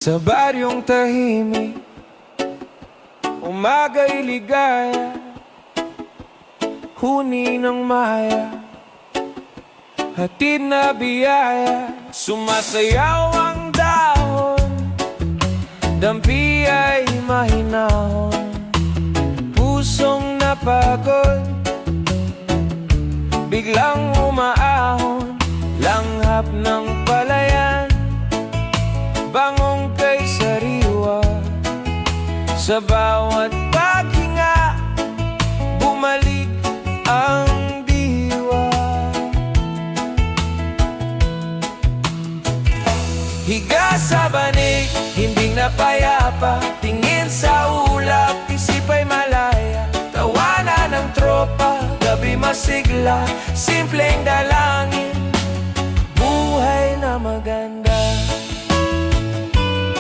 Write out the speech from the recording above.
Sa baryong tahimik, umaga'y ligaya, huni ng maya, hatid na biyaya. Sumasayaw ang dahon, dampi ay mahinahon, pusong napagod, biglang umaahon, langhap ng palayan, bangong kay sariwa. Sa bawat paghinga, bumalik ang diwa. Higa sa banig, himbing na payapa, tingin sa ulap, isip ay malaya. Tawanan ng tropa, gabi masigla, simpleng dalangin.